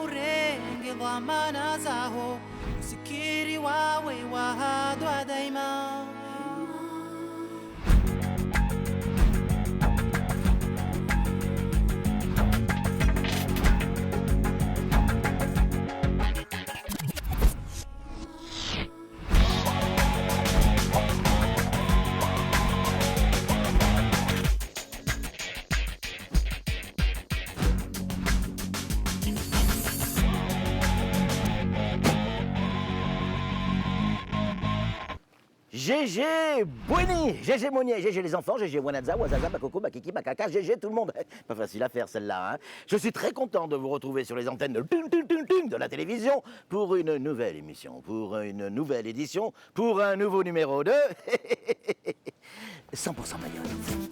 urengi dhamana zaho, usikiri wawe wahadwa daima. GG Bweni, GG Monnier, GG les enfants, GG Wanaza, Wazaza, Bakoko, Bakiki, Bakaka, GG tout le monde. Pas facile à faire celle-là. Hein. Je suis très content de vous retrouver sur les antennes de la télévision pour une nouvelle émission, pour une nouvelle édition, pour un nouveau numéro de 100% Mayotte.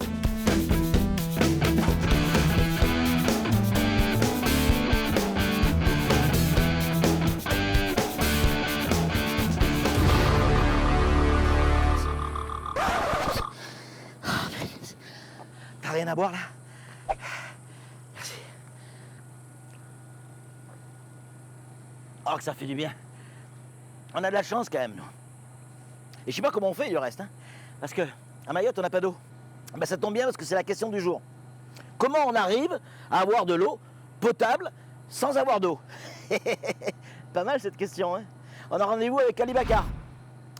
T'as rien à boire là? Merci. Oh que ça fait du bien. On a de la chance quand même nous. Et je sais pas comment on fait le reste, hein. Parce que à Mayotte on n'a pas d'eau. Ben, ça tombe bien parce que c'est la question du jour. Comment on arrive à avoir de l'eau potable sans avoir d'eau? Pas mal cette question, hein. On a rendez-vous avec Ali Bakar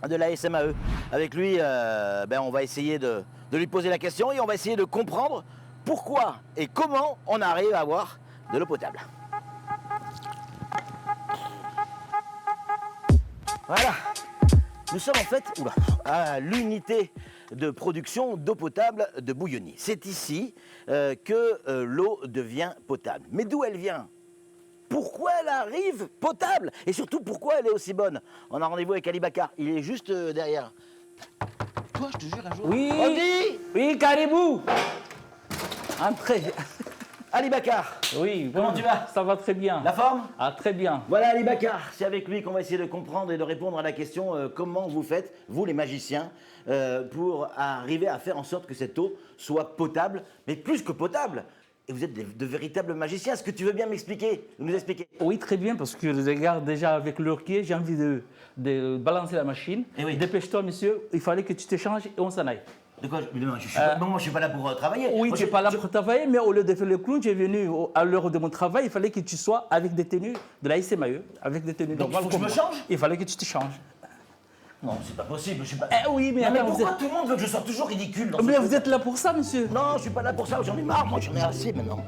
de la SMAE. Avec lui, on va essayer de lui poser la question et on va essayer de comprendre pourquoi et comment on arrive à avoir de l'eau potable. Voilà, nous sommes en fait à l'unité de production d'eau potable de Bouillonny. C'est ici que l'eau devient potable. Mais d'où elle vient? Pourquoi elle arrive potable? Et surtout, pourquoi elle est aussi bonne? On a rendez-vous avec Ali Bakar, il est juste derrière. Toi, je te jure, un jour... Oui, Andy, oui, Caribou. Entrez. Ali Bakar. Oui, Comment tu vas? Ça va très bien. La forme? Ah, très bien. Voilà Ali Bakar, c'est avec lui qu'on va essayer de comprendre et de répondre à la question comment vous faites, vous les magiciens, pour arriver à faire en sorte que cette eau soit potable, mais plus que potable. Et vous êtes de véritables magiciens. Est-ce que tu veux bien m'expliquer, nous expliquer? Oui, très bien, parce que je regarde déjà avec l'orquier, j'ai envie de balancer la machine. Eh oui. Dépêche-toi, monsieur, il fallait que tu te changes et on s'en aille. De quoi? Moi, je suis pas là pour travailler. Oui, Moi, tu n'es pas là pour travailler, mais au lieu de faire le clown, j'ai venu à l'heure de mon travail, il fallait que tu sois avec des tenues de la SMAE, avec des tenues Donc, il normales faut que je comme me moi. change? Il fallait que tu te changes. Non, c'est pas possible, je suis pas... Eh oui, mais Non, mais attends, pourquoi tout le monde veut que je sois toujours ridicule dans ce Mais truc? vous êtes là pour ça, monsieur. Non, je suis pas là pour ça, j'en ai marre, moi j'en ai assez maintenant.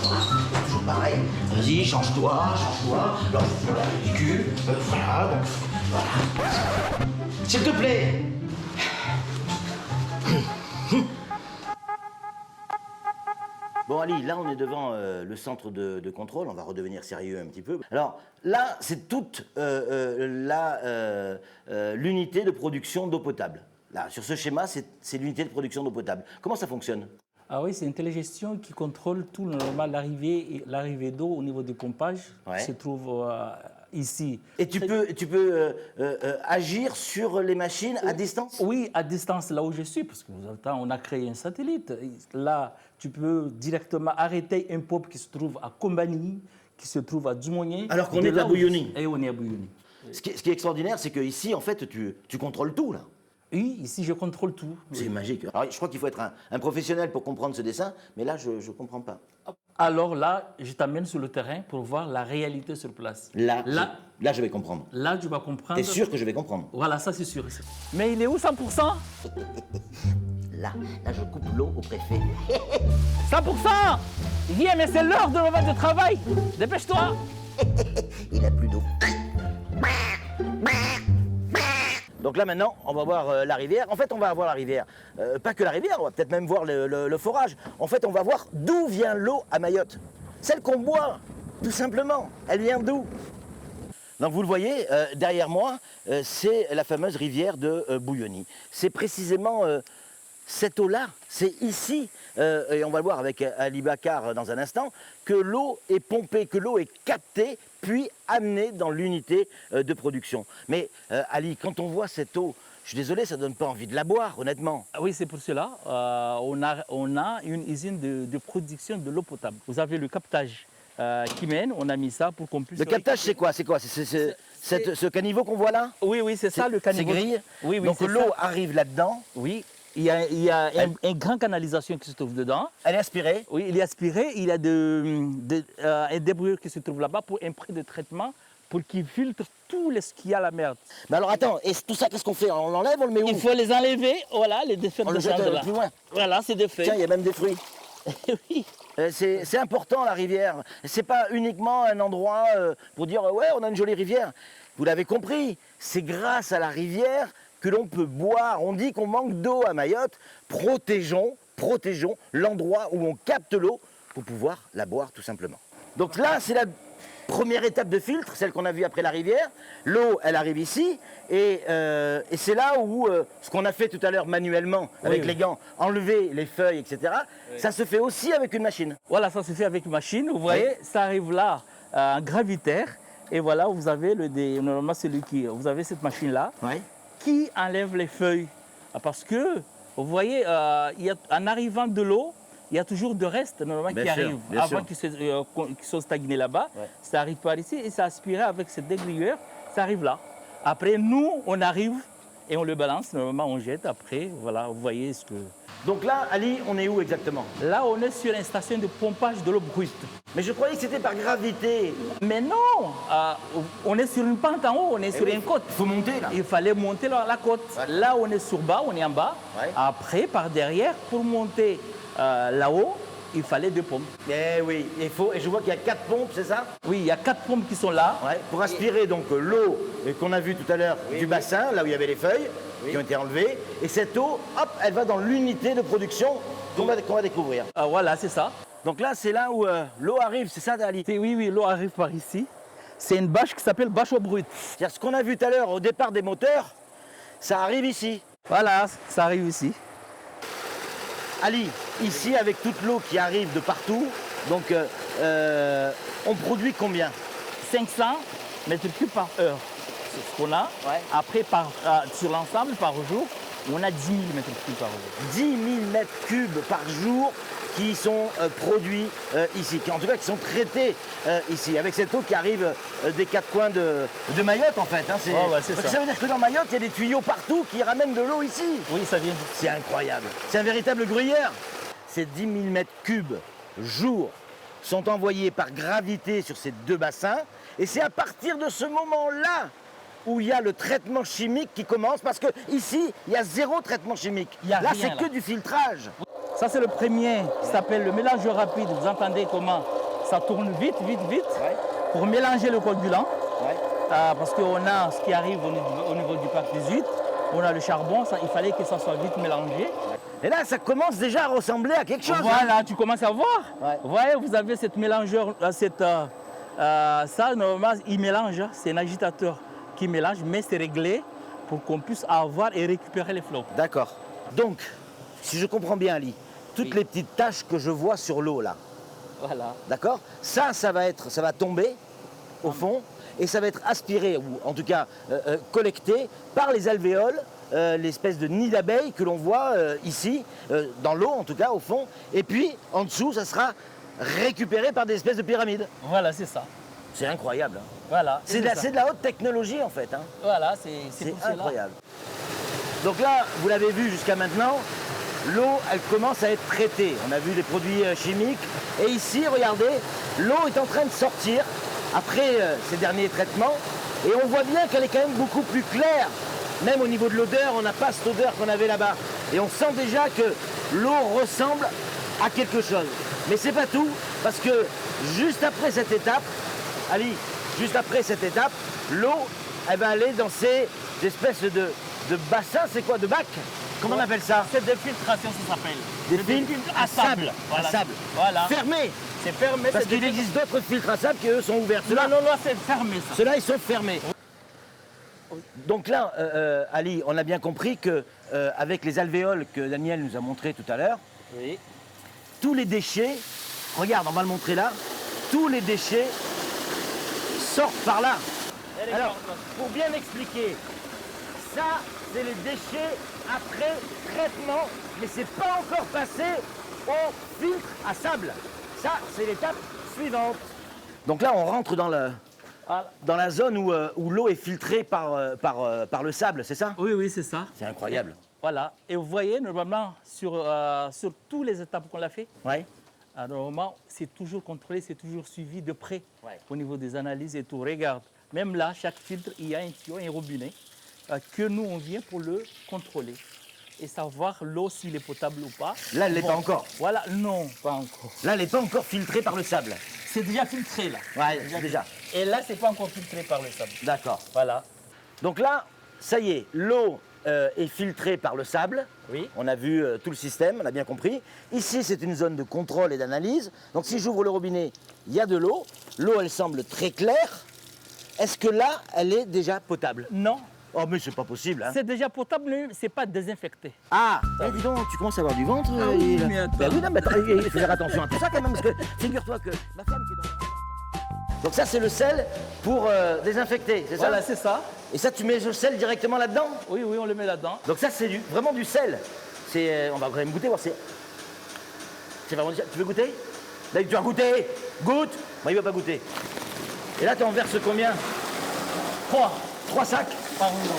C'est toujours pareil. Vas-y, change-toi. Alors, je suis là, ridicule. Voilà, donc, voilà. S'il te plaît. Bon Ali, là on est devant le centre de contrôle, on va redevenir sérieux un petit peu. Alors là, c'est toute l'unité de production d'eau potable. Là, sur ce schéma, c'est l'unité de production d'eau potable. Comment ça fonctionne? Ah oui, c'est une télégestion qui contrôle tout le normal, l'arrivée d'eau au niveau du pompage Ouais. qui se trouve ici. Et tu peux agir sur les machines à distance? Oui, à distance, là où je suis, parce que on a créé un satellite. Là, tu peux directement arrêter un pop qui se trouve à Combani, qui se trouve à Dumonier. Alors qu'on est à Bouillonny. Et on est à Bouillonny. Ce qui est extraordinaire, c'est qu'ici, en fait, tu contrôles tout, là. Oui, ici, je contrôle tout. C'est magique. Alors, je crois qu'il faut être un professionnel pour comprendre ce dessin, mais là, je ne comprends pas. Alors là, je t'amène sur le terrain pour voir la réalité sur place. Là, je vais comprendre. Là, tu vas comprendre. T'es sûr que je vais comprendre? Voilà, ça c'est sûr. Mais il est où 100%? Là, je coupe l'eau au préfet. 100%! Viens, mais c'est l'heure de remettre de travail. Dépêche-toi. Il n'a plus d'eau. Donc là maintenant, on va voir la rivière. En fait, on va voir la rivière. Pas que la rivière, on va peut-être même voir le forage. En fait, on va voir d'où vient l'eau à Mayotte. Celle qu'on boit, tout simplement. Elle vient d'où? Donc vous le voyez, derrière moi, c'est la fameuse rivière de Bouillonny. C'est précisément cette eau-là, c'est ici, et on va le voir avec Ali Bakar dans un instant, que l'eau est pompée, que l'eau est captée, puis amenée dans l'unité de production. Mais Ali, quand on voit cette eau, je suis désolé, ça ne donne pas envie de la boire, honnêtement. Ah oui, c'est pour cela. On a une usine de production de l'eau potable. Vous avez le captage qui mène. On a mis ça pour qu'on puisse... Le captage, c'est quoi? Ce caniveau qu'on voit là? Oui, oui, c'est ça le caniveau. C'est grille. Oui, oui, donc c'est l'eau ça. arrive là-dedans. Oui, il y a un grand canalisation qui se trouve dedans. Elle est aspirée. Oui, il est aspiré. Il y a un débrouilleur qui se trouve là-bas pour un prix de traitement pour qu'il filtre tout ce qu'il y a à la mer. Mais alors attends, et tout ça, qu'est-ce qu'on fait? On l'enlève, on le met où? Il faut les enlever, voilà, les défaire On de le jette là. plus loin. Voilà, c'est des feuilles. Tiens, il y a même des fruits. Oui. C'est important la rivière. C'est pas uniquement un endroit pour dire ouais, on a une jolie rivière. Vous l'avez compris, c'est grâce à la rivière que l'on peut boire. On dit qu'on manque d'eau à Mayotte. Protégeons l'endroit où on capte l'eau pour pouvoir la boire tout simplement. Donc là, c'est la première étape de filtre, celle qu'on a vue après la rivière. L'eau, elle arrive ici et c'est là où ce qu'on a fait tout à l'heure manuellement avec les gants, enlever les feuilles, etc. Ça se fait aussi avec une machine. Voilà, ça se fait avec une machine. Vous voyez, ça arrive là, en gravitaire. Et voilà, vous avez normalement vous avez cette machine-là qui enlève les feuilles. Parce que, vous voyez, en arrivant de l'eau, il y a toujours de restes normalement qui arrivent avant qu'ils soient stagnés là-bas. Ça arrive par ici et ça aspire avec cette dégrilleur, ça arrive là. Après, nous, on arrive et on le balance. Normalement, on jette. Après, voilà, vous voyez ce que... Donc là, Ali, on est où exactement? Là, on est sur une station de pompage de l'eau brute. Mais je croyais que c'était par gravité. Mais non, on est sur une pente en haut, on est sur une côte. Il faut monter là. Il fallait monter la côte. Là, on est sur bas, on est en bas. Après, par derrière, pour monter là-haut, il fallait 2 pompes. Eh oui, et je vois qu'il y a 4 pompes, c'est ça? Oui, il y a 4 pompes qui sont là. Pour aspirer donc l'eau qu'on a vue tout à l'heure du bassin, là où il y avait les feuilles, qui ont été enlevées. Et cette eau, hop, elle va dans l'unité de production qu'on va découvrir. Voilà, c'est ça. Donc là, c'est là où l'eau arrive, c'est ça, Ali? Oui, l'eau arrive par ici. C'est une bâche qui s'appelle bâche eau brute. C'est-à-dire ce qu'on a vu tout à l'heure au départ des moteurs, ça arrive ici. Voilà, ça arrive ici. Ali, ici, avec toute l'eau qui arrive de partout, donc on produit combien? 500 mètres cubes par heure. C'est ce qu'on a. Après, sur l'ensemble, par jour, on a 10 000 mètres cubes par jour. 10 000 mètres cubes par jour qui sont produits ici, en tout cas qui sont traités ici, avec cette eau qui arrive des 4 coins de Mayotte en fait. Hein, ça veut dire que dans Mayotte, il y a des tuyaux partout qui ramènent de l'eau ici. Oui, ça vient. C'est incroyable. C'est un véritable gruyère. Ces 10 000 mètres cubes jour sont envoyés par gravité sur ces 2 bassins. Et c'est à partir de ce moment-là où il y a le traitement chimique qui commence, parce que ici, il y a 0 traitement chimique. Là, c'est que du filtrage. Ça, c'est le premier qui s'appelle le mélange rapide. Vous entendez comment ça tourne vite, pour mélanger le coagulant. Parce qu'on a ce qui arrive au niveau du parc 18. On a le charbon, il fallait que ça soit vite mélangé. Et là, ça commence déjà à ressembler à quelque chose. Voilà, tu commences à voir. Vous voyez, vous avez cette mélangeur, ça, normalement, il mélange. C'est un agitateur qui mélange, mais c'est réglé pour qu'on puisse avoir et récupérer les flots. D'accord. Donc, si je comprends bien, Ali, toutes les petites taches que je vois sur l'eau, là. Voilà. D'accord? Ça va tomber au fond et ça va être aspiré, ou en tout cas collecté par les alvéoles, l'espèce de nid d'abeilles que l'on voit ici, dans l'eau en tout cas, au fond. Et puis, en dessous, ça sera récupéré par des espèces de pyramides. Voilà, c'est ça. C'est incroyable. Hein. Voilà. C'est de la haute technologie en fait. Hein. Voilà, c'est incroyable. Donc là, vous l'avez vu jusqu'à maintenant, l'eau, elle commence à être traitée. On a vu les produits chimiques. Et ici, regardez, l'eau est en train de sortir après ces derniers traitements. Et on voit bien qu'elle est quand même beaucoup plus claire. Même au niveau de l'odeur, on n'a pas cette odeur qu'on avait là-bas. Et on sent déjà que l'eau ressemble à quelque chose. Mais c'est pas tout, parce que juste après cette étape, Ali, juste après cette étape, l'eau, elle va aller dans ces espèces de bassins, c'est quoi, de bacs? Comment on appelle ça? C'est des filtrations, ça s'appelle. Des filtres à sable. Voilà. À sable. Voilà. Fermés. C'est fermé. Parce qu'il existe d'autres filtres à sable qui, eux, sont ouverts. Non, c'est fermé, ça. Ceux-là, ils sont fermés. Donc là, Ali, on a bien compris que avec les alvéoles que Daniel nous a montré tout à l'heure, tous les déchets, regarde, on va le montrer là, tous les déchets sortent par là. Alors, pour bien expliquer, ça, c'est les déchets après traitement, mais c'est pas encore passé au filtre à sable. Ça, c'est l'étape suivante. Donc là, on rentre dans Voilà. la zone où l'eau est filtrée par le sable, c'est ça? Oui, oui, c'est ça. C'est incroyable. Voilà. Et vous voyez, normalement, sur tous les étapes qu'on l'a fait, Ouais. normalement, c'est toujours contrôlé, c'est toujours suivi de près Ouais. au niveau des analyses et tout. Regarde, même là, chaque filtre, il y a un tuyau, un robinet que nous, on vient pour le contrôler et savoir l'eau s'il est potable ou pas. Là, elle l'est pas encore. Voilà, non, pas encore. Là, elle n'est pas encore filtrée par le sable. C'est déjà filtré là. Ouais, déjà. Et là, c'est pas encore filtré par le sable. D'accord. Voilà. Donc là, ça y est, l'eau est filtrée par le sable. Oui. On a vu tout le système, on a bien compris. Ici, c'est une zone de contrôle et d'analyse. Donc si j'ouvre le robinet, il y a de l'eau. L'eau, elle semble très claire. Est-ce que là, elle est déjà potable? Non, Oh, mais c'est pas possible, hein. c'est déjà potable, mais c'est pas désinfecté. Ah, dis donc, tu commences à avoir du ventre. Ah oui, mais attends. Ben oui, non, mais attends, il faut faire attention à tout ça quand même, parce que figure-toi que ma femme qui est dans... Donc ça, c'est le sel pour désinfecter, c'est ça? Voilà, c'est ça. Et ça, tu mets le sel directement là-dedans? Oui, oui, on le met là-dedans. Donc ça, c'est vraiment du sel. C'est, on va quand même goûter, voir si... C'est vraiment du sel. Tu veux goûter? Là, tu vas goûter. Goûte. Moi, il va pas goûter. Et là, tu en verses combien? 3 sacs Par jour.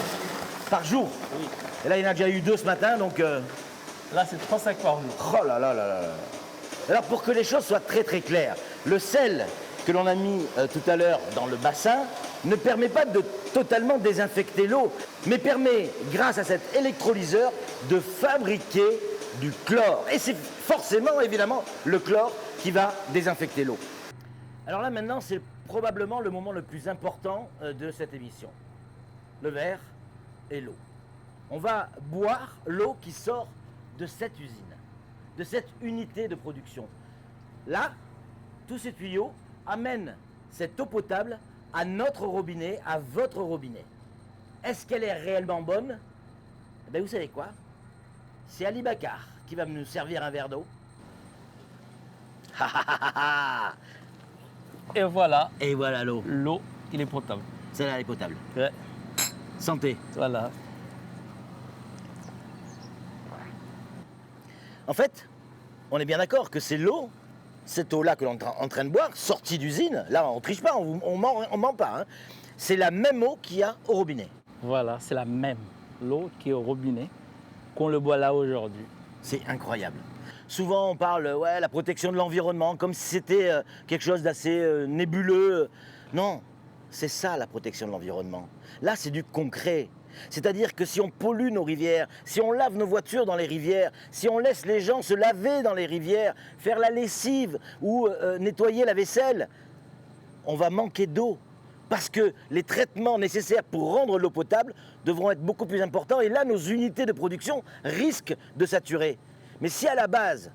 par jour. Oui. Et là, il y en a déjà eu 2 ce matin, donc... Là, c'est 3 sacs par jour. Oh là là là là là. Alors, pour que les choses soient très très claires, le sel que l'on a mis tout à l'heure dans le bassin ne permet pas de totalement désinfecter l'eau, mais permet, grâce à cet électrolyseur, de fabriquer du chlore. Et c'est forcément, évidemment, le chlore qui va désinfecter l'eau. Alors là, maintenant, c'est probablement le moment le plus important de cette émission. Le verre et l'eau. On va boire l'eau qui sort de cette usine, de cette unité de production. Là, tous ces tuyaux amènent cette eau potable à notre robinet, à votre robinet. Est-ce qu'elle est réellement bonne? Eh bien, vous savez quoi? C'est Ali Bakar qui va nous servir un verre d'eau. Et voilà, Et voilà l'eau. l'eau, il est potable. Celle-là, elle est potable. Ouais. Santé. Voilà. En fait, on est bien d'accord que c'est l'eau, cette eau-là que l'on est en train de boire, sortie d'usine. Là, on triche pas, on ment pas. Hein. C'est la même eau qu'il y a au robinet. Voilà, c'est la même. L'eau qui est au robinet, qu'on le boit là aujourd'hui. C'est incroyable. Souvent, on parle, ouais, la protection de l'environnement, comme si c'était quelque chose d'assez nébuleux. Non, c'est ça la protection de l'environnement. Là, c'est du concret. C'est-à-dire que si on pollue nos rivières, si on lave nos voitures dans les rivières, si on laisse les gens se laver dans les rivières, faire la lessive ou nettoyer la vaisselle, on va manquer d'eau. Parce que les traitements nécessaires pour rendre l'eau potable devront être beaucoup plus importants. Et là, nos unités de production risquent de saturer. Mais si à la base,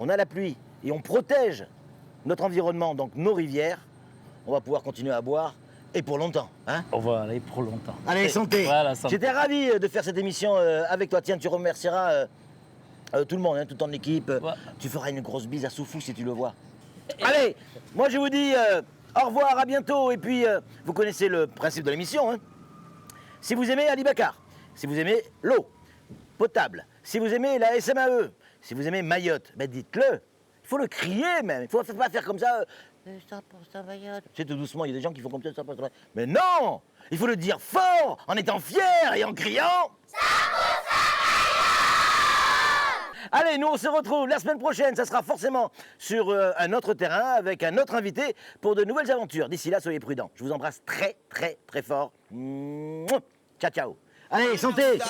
on a la pluie et on protège notre environnement, donc nos rivières, on va pouvoir continuer à boire et pour longtemps. Hein? On va aller pour longtemps. Allez, santé. Voilà, santé. J'étais ravi de faire cette émission avec toi. Tiens, tu remercieras tout le monde, hein, toute ton équipe. Ouais. Tu feras une grosse bise à Soufou si tu le vois. Allez, moi je vous dis au revoir, à bientôt. Et puis, vous connaissez le principe de l'émission. Hein. Si vous aimez Ali Bakar, si vous aimez l'eau potable, si vous aimez la SMAE, si vous aimez Mayotte, ben dites-le. Il faut le crier même. Il ne faut pas faire comme ça. Ça Mayotte. C'est tout doucement, il y a des gens qui font comme ça. Mais non, il faut le dire fort, en étant fier et en criant. Allez, nous on se retrouve la semaine prochaine, ça sera forcément sur un autre terrain avec un autre invité pour de nouvelles aventures. D'ici là, soyez prudents. Je vous embrasse très très très fort. Mouah. Ciao ciao. Allez, santé.